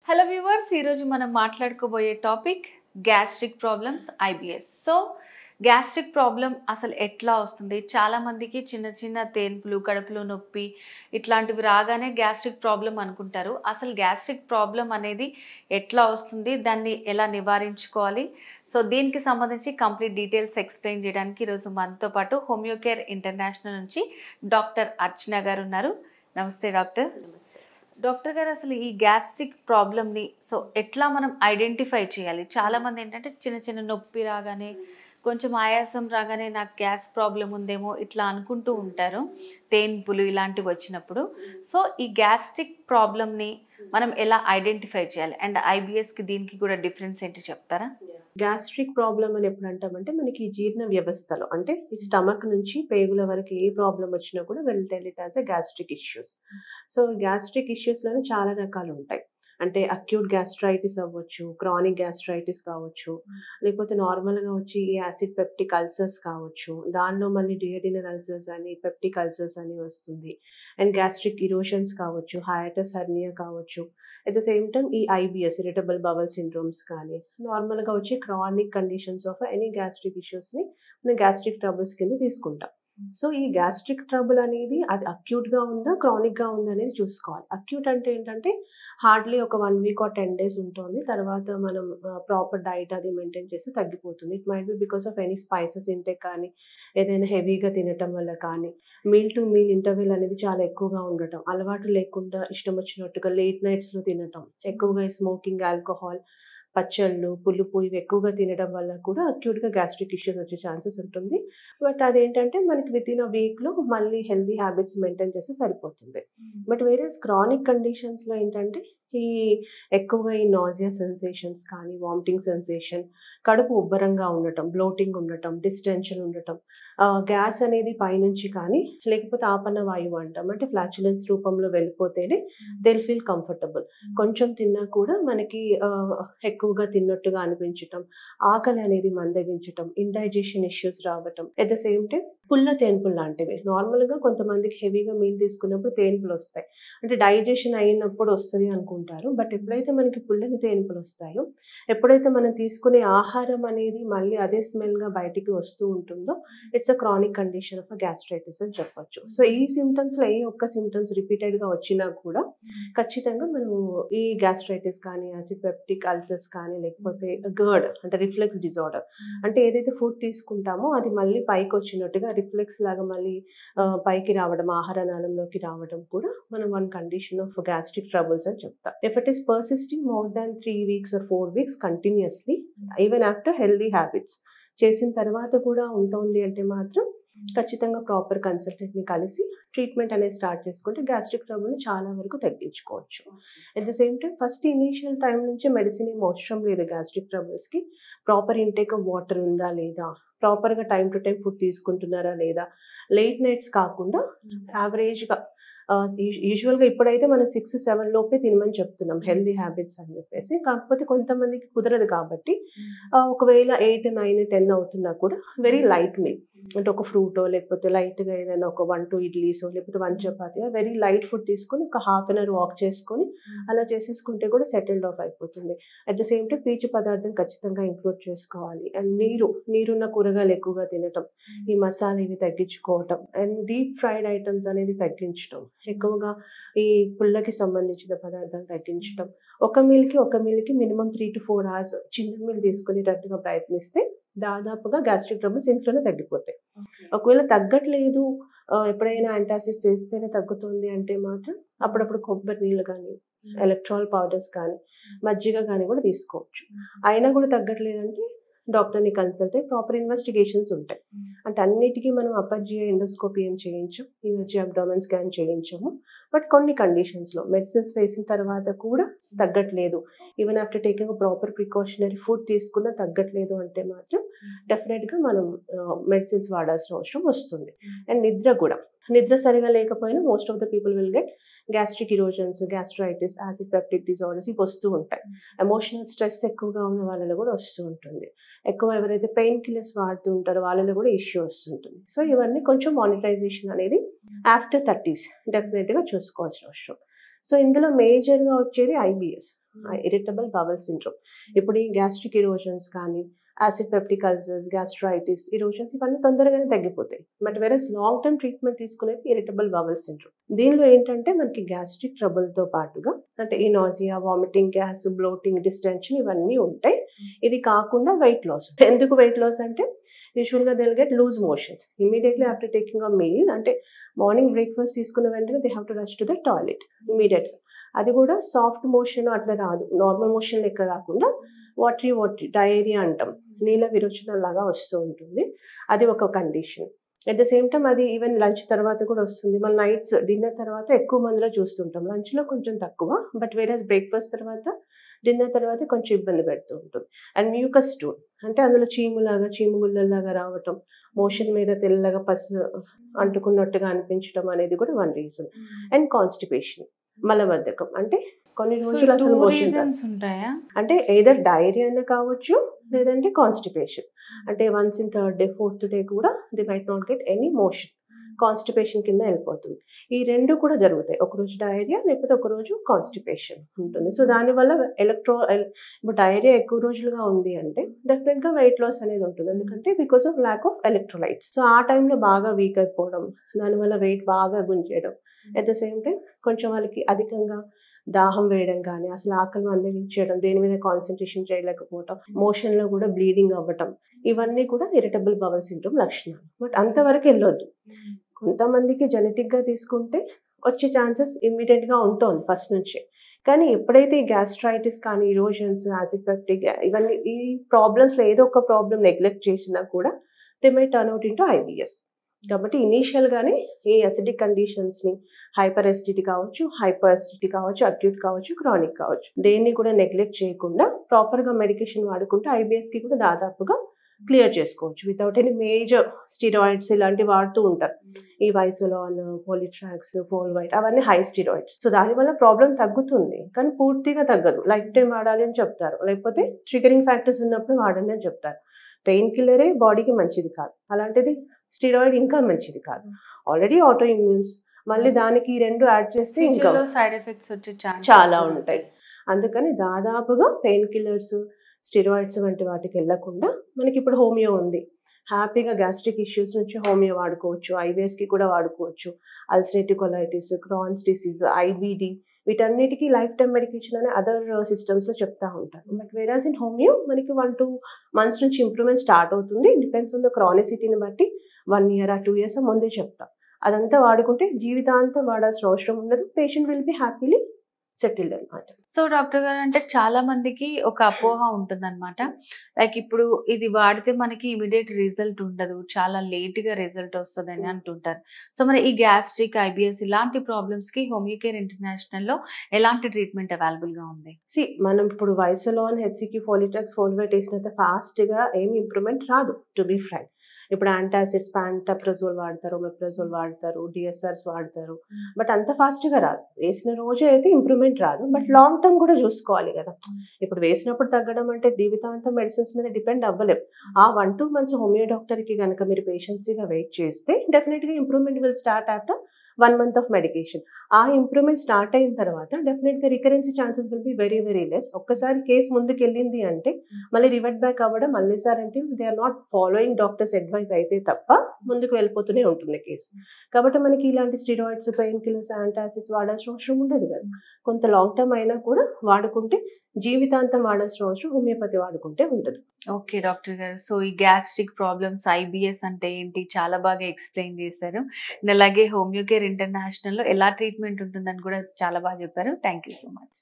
Hello viewers, ఈరోజు మనం మాట్లాడుకోబోయే topic gastric problems, IBS. So gastric problem అసలు ఎట్లా వస్తుంది? చాలామందికి చిన్న చిన్న తేన్పులు, కడుపులో నొప్పి ఇట్లాంటివి రాగానే గ్యాస్ట్రిక్ ప్రాబ్లం అనుకుంటారు. అసలు గ్యాస్ట్రిక్ ప్రాబ్లం అనేది ఎట్లా వస్తుంది, దాన్ని ఎలా నివారించుకోవాలి? సో దీనికి సంబంధించి కంప్లీట్ డీటెయిల్స్ ఎక్స్ప్లెయిన్ చేయడానికి ఈరోజు మనతో పాటు హోమియోకేర్ ఇంటర్నేషనల్ నుంచి డాక్టర్ అర్చన గారు ఉన్నారు. నమస్తే డాక్టర్. డాక్టర్ గారు, అసలు ఈ గ్యాస్ట్రిక్ ప్రాబ్లమ్ని సో ఎట్లా మనం ఐడెంటిఫై చేయాలి? చాలామంది ఏంటంటే చిన్న చిన్న నొప్పి రాగానే, కొంచెం ఆయాసం రాగానే నాకు గ్యాస్ ప్రాబ్లం ఉందేమో ఇట్లా అనుకుంటూ ఉంటారు, తేన్పులు ఇలాంటివి వచ్చినప్పుడు. సో ఈ గ్యాస్ట్రిక్ ప్రాబ్లమ్ని మనం ఎలా ఐడెంటిఫై చేయాలి? అండ్ ఐబిఎస్కి దీనికి కూడా డిఫరెన్స్ ఏంటి చెప్తారా? గ్యాస్ట్రిక్ ప్రాబ్లమ్ అని ఎప్పుడు అంటామంటే మనకి జీర్ణ వ్యవస్థలో అంటే ఈ స్టమక్ నుంచి పేగుల వరకు ఏ ప్రాబ్లం వచ్చినా కూడా will tell it as a gastric issues. So gastric ఇష్యూస్లోనే చాలా రకాలు ఉంటాయి. అంటే అక్యూట్ గ్యాస్ట్రైటిస్ అవ్వచ్చు, క్రానిక్ గ్యాస్ట్రైటిస్ కావచ్చు, లేకపోతే నార్మల్గా వచ్చి ఈ యాసిడ్ పెప్టిక్ అల్సర్స్ కావచ్చు, దానిలో మళ్ళీ డియోడినల్ అల్సర్స్ అని పెప్టిక్ అల్సర్స్ అని వస్తుంది. అండ్ గ్యాస్ట్రిక్ ఇరోషన్స్ కావచ్చు, హయాటస్ హెర్నియా కావచ్చు. అట్ ద సేమ్ టైమ్ ఈ ఐబిఎస్ ఇరిటబుల్ బవల్ సిండ్రోమ్స్ కానీ నార్మల్గా వచ్చి chronic conditions of any gastric ఇష్యూస్ని మనం గ్యాస్ట్రిక్ ట్రబుల్స్ కింద తీసుకుంటాం. సో ఈ గ్యాస్ట్రిక్ ట్రబుల్ అనేది అది అక్యూట్గా ఉందా, క్రానిక్గా ఉందా అనేది చూసుకోవాలి. అక్యూట్ అంటే ఏంటంటే హార్డ్లీ ఒక 1 వీక్ ఆర్ 10 days ఉంటుంది. తర్వాత మనం ప్రాపర్ డైట్ అది మెయింటైన్ చేస్తే తగ్గిపోతుంది. It might be because of any spices intake కానీ, ఏదైనా హెవీగా తినటం వల్ల కానీ, మీల్ టు మీల్ ఇంటర్వెల్ అనేది చాలా ఎక్కువగా ఉండటం, అలవాటు లేకుండా ఇష్టం వచ్చినట్టుగా లేట్ నైట్స్లో తినటం, ఎక్కువగా స్మోకింగ్, ఆల్కహాల్, పచ్చళ్ళు, పులుపు ఇవి ఎక్కువగా తినడం వల్ల కూడా అక్యూట్‌గా గ్యాస్ట్రిక్ ఇష్యూస్ వచ్చే ఛాన్సెస్ ఉంటుంది. బట్ అదేంటంటే మనకి వితిన్ అ వీక్‌లో మళ్ళీ హెల్తీ హ్యాబిట్స్ మెయింటైన్ చేస్తే సరిపోతుంది. బట్ వేరేస్ క్రానిక్ కండిషన్స్‌లో ఏంటంటే ఈ ఎక్కువగా ఈ నాసియా సెన్సేషన్స్ కానీ, వామిటింగ్ సెన్సేషన్, కడుపు ఉబ్బరంగా ఉండటం, బ్లోటింగ్ ఉండటం, డిస్టెన్షన్ ఉండటం, గ్యాస్ అనేది పైనుంచి కానీ లేకపోతే ఆపన్న వాయువు అంటాం. అంటే ఫ్లాచులెన్స్ రూపంలో వెళ్ళిపోతేనే దే విల్ ఫీల్ కంఫర్టబుల్. కొంచెం తిన్నా కూడా మనకి ఎక్కువగా తిన్నట్టుగా అనిపించటం, ఆకలి అనేది మందగించటం, ఇండైజెషన్ ఇష్యూస్ రావటం, ఎట్ ద సేమ్ టైం పుల్ల తేన్పులు లాంటివి. నార్మల్‌గా కొంతమందికి హెవీగా మీల్ తీసుకున్నప్పుడు తేన్పులు వస్తాయి. అంటే డైజెషన్ అయినప్పుడు వస్తది అనుకుంటారు. బట్ ఎప్పుడైతే మనకి పుల్లని తేన్పులు వస్తాయో, ఎప్పుడైతే మనం తీసుకునే ఆహారం అనేది మళ్ళీ అదే స్మెల్‌గా బయటికి వస్తూ ఉంటుందో, it's a chronic condition of gastritis అని చెప్పొచ్చు. సో ఈ సింప్టమ్స్‌లో ఏ ఒక్క సింప్టమ్స్ రిపీటెడ్‌గా వచ్చినా కూడా ఖచ్చితంగా మనము ఈ గ్యాస్ట్రైటిస్ కానీ, యాసిడ్ పెప్టిక్ అల్సర్స్ కానీ, లేకపోతే గర్డ్ అంటే రిఫ్లెక్స్ డిజార్డర్, అంటే ఏదైతే ఫుడ్ తీసుకుంటామో అది మళ్ళీ పైకొచ్చినట్టుగా రిఫ్లెక్స్ లాగా మళ్ళీ పైకి రావడం, ఆహార నాళంలోకి రావడం కూడా మనం one condition of gastric troubles అని చెప్తాం. If it is persisting more than 3 weeks or 4 weeks continuously, even after healthy habits చేసిన తర్వాత కూడా ఉంటుంది అంటే మాత్రం ఖచ్చితంగా ప్రాపర్ కన్సల్టెంట్‌ని కలిసి ట్రీట్మెంట్ అనేది స్టార్ట్ చేసుకుంటే గ్యాస్ట్రిక్ ట్రబుల్‌ని చాలా వరకు తగ్గించుకోవచ్చు. At the same time first initial time నుంచే మెడిసిన్ ఏమి అవసరం లేదు గ్యాస్ట్రిక్ ట్రబుల్స్‌కి. ప్రాపర్ ఇంటేక్ ఆఫ్ వాటర్ ఉందా లేదా, ప్రాపర్‌గా టైమ్ టు టైమ్ ఫుడ్ తీసుకుంటున్నారా లేదా, లేట్ నైట్స్ కాకుండా యావరేజ్‌గా యూజువల్‌గా ఇప్పుడైతే మనం 6, 7 లోపే తినమని చెప్తున్నాం హెల్తీ హ్యాబిట్స్ అని చెప్పేసి. కాకపోతే కొంతమందికి కుదరదు కాబట్టి ఒకవేళ 8, 9, 10 అవుతున్నా కూడా వెరీ లైట్ మీల్ అంటే ఒక ఫ్రూటో లేకపోతే లైట్‌గా ఏదైనా ఒక 1, 2 ఇడ్లీసో లేకపోతే 1 చపాతీయో వెరీ లైట్ ఫుడ్ తీసుకొని ఒక హాఫ్ అన్ అవర్ వాక్ చేసుకొని అలా చేసేసుకుంటే కూడా సెటిల్డ్ ఆఫ్ అయిపోతుంది. అట్ ద సేమ్ టైమ్ పీచు పదార్థం ఖచ్చితంగా ఇంక్లూడ్ చేసుకోవాలి. అండ్ నీరున్న కూరగాయలు ఎక్కువగా తినటం, ఈ మసాలా ఇవి తగ్గించుకోవటం, అండ్ డీప్ ఫ్రైడ్ ఐటమ్స్ అనేది తగ్గించడం, ఎక్కువగా ఈ పుల్లకి సంబంధించిన పదార్థాలు తగ్గించటం, ఒక మీల్‌కి మినిమమ్ 3-4 hours చిన్న మీల్ తీసుకునేటట్టుగా ప్రయత్నిస్తే దాదాపుగా గ్యాస్ట్రిక్ ట్రబుల్స్ ఇంట్లోనే తగ్గిపోతాయి. ఒకవేళ తగ్గట్లేదు, ఎప్పుడైనా యాంటాసిడ్స్ చేస్తేనే తగ్గుతుంది అంటే మాత్రం అప్పుడప్పుడు కొబ్బరి నీళ్ళు కానీ, ఎలక్ట్రాల్ పౌడర్స్ కానీ, మజ్జిగ కానీ కూడా తీసుకోవచ్చు. అయినా కూడా తగ్గట్లేదంటే డాక్టర్‌ని కన్సల్ట్ అయ్యి ప్రాపర్ ఇన్వెస్టిగేషన్స్ ఉంటాయి. అంటే అన్నిటికీ మనం అప్పర్ జిఐ ఎండోస్కోపీ ఏం చేయించం, యూఎస్జీ అబ్డామెన్ స్కాన్ చేయించము. బట్ కొన్ని కండిషన్స్‌లో మెడిసిన్స్ వేసిన తర్వాత కూడా తగ్గట్లేదు, even after taking proper precautionary food తీసుకున్నా తగ్గట్లేదు అంటే మాత్రం డెఫినెట్‌గా మనం మెడిసిన్స్ వాడాల్సిన అవసరం వస్తుంది. అండ్ నిద్ర సరిగా లేకపోయినా most of the people will get gastric erosions, gastritis, acid peptic disorders ఇవి వస్తూ ఉంటాయి. ఎమోషనల్ స్ట్రెస్ ఎక్కువగా ఉన్న వాళ్ళలో కూడా వస్తూ ఉంటుంది. ఎక్కువ ఎవరైతే పెయిన్ కిల్లర్స్ వాడుతూ ఉంటారో వాళ్ళలో కూడా ఇష్యూ వస్తుంటుంది. సో ఇవన్నీ కొంచెం మానిటరైజేషన్ అనేది ఆఫ్టర్ 30s డెఫినెట్‌గా చూసుకోవాల్సిన అవసరం. సో ఇందులో మేజర్‌గా వచ్చేది ఐబిఎస్. Irritable bowel syndrome. ఇప్పుడు ఈ గ్యాస్ట్రిక్ ఇరోషన్స్ కానీ, acid peptic ulcers, gastritis, erosions ఇవన్నీ తొందరగానే తగ్గిపోతాయి. But versus long term treatment తీసుకునేది ఇరిటబుల్ బవల్ సిండ్రోమ్. దీనిలో ఏంటంటే మనకి గ్యాస్ట్రిక్ ట్రబుల్తో పాటుగా అంటే ఈ nausea, vomiting, gas, bloating, distension ఇవన్నీ ఉంటాయి. ఇది కాకుండా వెయిట్ లాస్. ఎందుకు వెయిట్ లాస్ అంటే యూజువల్గా they'll get loose motions immediately after taking a meal. అంటే మార్నింగ్ బ్రేక్ఫాస్ట్ తీసుకున్న వెంటనే they have to rush to the toilet ఇమీడియట్గా. అది కూడా సాఫ్ట్ మోషన్ అట్లా రాదు, నార్మల్ మోషన్ లెక్క కాకుండా వాటరీ డయేరియా అంటాం, నీళ్ళ విరోచనం లాగా వస్తూ ఉంటుంది. అది ఒక condition. At the same time అది ఈవెన్ లంచ్ తర్వాత కూడా వస్తుంది. మన నైట్స్ డిన్నర్ తర్వాత ఎక్కువ మందిలో చూస్తుంటాం, లంచ్లో కొంచెం తక్కువ. బట్ వేరేస్ బ్రేక్ఫాస్ట్ తర్వాత, డిన్నర్ తర్వాత కొంచెం ఇబ్బంది పెడుతూ ఉంటుంది. అండ్ మ్యూకస్ స్టూల్ అంటే అందులో చీముగుళ్ళలాగా రావటం, మోషన్ మీద తెల్లగా పసు అంటుకున్నట్టుగా అనిపించడం అనేది కూడా వన్ రీజన్. అండ్ కాన్స్టిపేషన్, మలబద్ధకం అంటే కొన్ని రోజులు అసలు మోషన్ ఉంటాయా అంటే ఎయిదర్ డైరియా అయినా కావచ్చు, లేదంటే కాన్స్టిపేషన్ అంటే once in third day, fourth day కూడా they might not get any motion, constipation కింద వెళ్ళిపోతుంది. ఈ రెండు కూడా జరుగుతాయి, ఒకరోజు డయేరియా లేకపోతే ఒకరోజు కాన్స్టిపేషన్ ఉంటుంది. సో దానివల్ల ఇప్పుడు డయేరియా ఎక్కువ రోజులుగా ఉంది అంటే డెఫినెట్గా వెయిట్ లాస్ అనేది ఉంటుంది. ఎందుకంటే because of lack of electrolytes. So ఆ టైంలో బాగా వీక్ అయిపోవడం, దానివల్ల వెయిట్ బాగా గుంజేయడం. అట్ ద సేమ్ టైం కొంచెం వాళ్ళకి అధికంగా దాహం వేయడం కానీ, అసలు ఆకలి మందగించడం, దేని మీద కాన్సన్ట్రేషన్ చేయలేకపోవటం, మోషన్లో కూడా బ్లీడింగ్ అవ్వటం, ఇవన్నీ కూడా ఇరిటబుల్ బవల్ సిండ్రోమ్ లక్షణాలు. బట్ అంతవరకు వెళ్ళొద్దు. కొంతమందికి జెనెటిక్గా తీసుకుంటే వచ్చే ఛాన్సెస్ ఇమ్మీడియట్గా ఉంటుంది ఫస్ట్ నుంచే. కానీ ఎప్పుడైతే ఈ గ్యాస్ట్రైటిస్ కానీ, ఇరోషన్స్, యాసిడ్ పెప్టిక్ ఇవన్నీ ఈ ప్రాబ్లమ్స్లో ఏదో ఒక ప్రాబ్లం నెగ్లెక్ట్ చేసినా కూడా they may turn out into IBS. కాబట్టి ఇనీషియల్గానే ఈ అసిడిక్ కండిషన్స్ని, హైపర్ ఎసిడిటీ కావచ్చు, హైపర్ ఎసిడిటీ కావచ్చు, అక్యూట్ కావచ్చు, క్రానిక్ కావచ్చు, దేన్ని కూడా నెగ్లెక్ట్ చేయకుండా ప్రాపర్గా మెడికేషన్ వాడుకుంటే ఐబిఎస్కి కూడా దాదాపుగా క్లియర్ చేసుకోవచ్చు వితౌట్ ఎనీ మేజర్ స్టిరాయిడ్స్ ఇలాంటివి వాడుతూ ఉంటారు. ఈ వైసోలాన్, పోలిట్రాక్స్, ఫోల్వైట్ అవన్నీ హై స్టిరాయిడ్స్. సో దానివల్ల ప్రాబ్లం తగ్గుతుంది, కానీ పూర్తిగా తగ్గదు. లైఫ్ టైం వాడాలి అని చెప్తారు, లేకపోతే ట్రిగరింగ్ ఫ్యాక్టర్స్ ఉన్నప్పుడు వాడండి అని చెప్తారు. పెయిన్ కిల్లరే బాడీకి మంచిది కాదు, అలాంటిది స్టిరాయిడ్ ఇంకా మంచిది కాదు. ఆల్రెడీ ఆటో ఇమ్యూన్స్, మళ్ళీ దానికి ఈ రెండు యాడ్ చేస్తే ఇంకా సైడ్ ఎఫెక్ట్స్ వచ్చే చాలా ఉంటాయి. అందుకని దాదాపుగా పెయిన్ కిల్లర్స్, స్టిరాయిడ్స్ వంటి వాటికి వెళ్ళకుండా మనకి ఇప్పుడు హోమియో ఉంది. హ్యాపీగా గ్యాస్ట్రిక్ ఇష్యూస్ నుంచి హోమియో వాడుకోవచ్చు, ఐబిఎస్కి కూడా వాడుకోవచ్చు. Ulcerative colitis, Crohn's disease, IBD వీటన్నిటికీ లైఫ్ టైం మెడికేషన్ అనే అదర్ సిస్టమ్స్లో చెప్తా ఉంటారు. బట్ వేరాస్ ఇన్ హోమియో మనకి 1-2 months నుంచి ఇంప్రూవ్మెంట్ స్టార్ట్ అవుతుంది. డిపెండ్స్ ఆన్ ద క్రానిసిటీని బట్టి 1 year or 2 years ముందే చెప్తాం. అదంతా వాడుకుంటే జీవితాంతం వాడాల్సిన అవసరం ఉండదు. Patient will be happily settled అనమాట. సో డాక్టర్ గారు అంటే చాలా మందికి ఒక అపోహ ఉంటుందన్నమాట. లైక్ ఇప్పుడు ఇది వాడితే మనకి ఇమీడియట్ రిజల్ట్ ఉండదు, చాలా లేట్ గా రిజల్ట్ వస్తుందని అంటుంటారు. సో మరి ఈ గ్యాస్ట్రిక్, ఐబిఎస్ ఇలాంటి ప్రాబ్లమ్స్ కి హోమియోకేర్ ఇంటర్నేషనల్ లో ఎలాంటి ట్రీట్మెంట్ అవైలబుల్ గా ఉంది? మనం ఇప్పుడు వైసోలాన్, హెచ్సిక్యూ, ఫోలిట్రాక్స్, ఫోల్వైట్ వేసినంత ఫాస్ట్ గా ఏమి ఇంప్రూవ్మెంట్ రాదు టు బి ఫ్రాంక్. ఇప్పుడు యాంటాసిడ్స్, పాంటప్రజోల్ వాడతారు, మెప్రజోల్ వాడతారు, డిఎస్ఆర్స్ వాడతారు. బట్ అంత ఫాస్ట్గా రాదు. వేసిన రోజే అయితే ఇంప్రూవ్మెంట్ రాదు. బట్ లాంగ్ టర్మ్ కూడా చూసుకోవాలి కదా. ఇప్పుడు వేసినప్పుడు తగ్గడం అంటే జీవితాంతం మెడిసిన్స్ మీద డిపెండ్ అవ్వలేము. ఆ 1-2 months హోమియో డాక్టర్కి కనుక మీరు పేషెన్సీగా వెయిట్ చేస్తే డెఫినెట్గా improvement will start after 1 month of medication. ఆ ఇంప్రూవ్మెంట్ స్టార్ట్ అయిన తర్వాత డెఫినెట్గా recurrency chances will be very very less. ఒక్కసారి కేసు ముందుకు వెళ్ళింది అంటే మళ్ళీ రివర్ట్ బ్యాక్ అవ్వడం మళ్ళీసారి అంటే they are not following doctor's advice అయితే తప్ప ముందుకు వెళ్ళిపోతూనే ఉంటుంది కేసు. కాబట్టి మనకి ఇలాంటి స్టిరాయిడ్స్, పెయిన్ కిల్లర్స్, యాంటాసిడ్స్ వాడాల్సిన అవసరం ఉండదు కదా. కొంత లాంగ్ టర్మ్ అయినా కూడా వాడుకుంటే జీవితాంతం వాడాల్సిన అవసరం హోమియోపతి వాడుకుంటే ఉండదు. ఓకే డాక్టర్ గారు, సో ఈ గ్యాస్ట్రిక్ ప్రాబ్లమ్స్, ఐబిఎస్ అంటే ఏంటి చాలా బాగా ఎక్స్ప్లెయిన్ చేశారు. అలాగే హోమియోకేర్ ఇంటర్నేషనల్ లో ఎలా ట్రీట్మెంట్ ఉంటుందని కూడా చాలా బాగా చెప్పారు. Thank you so much.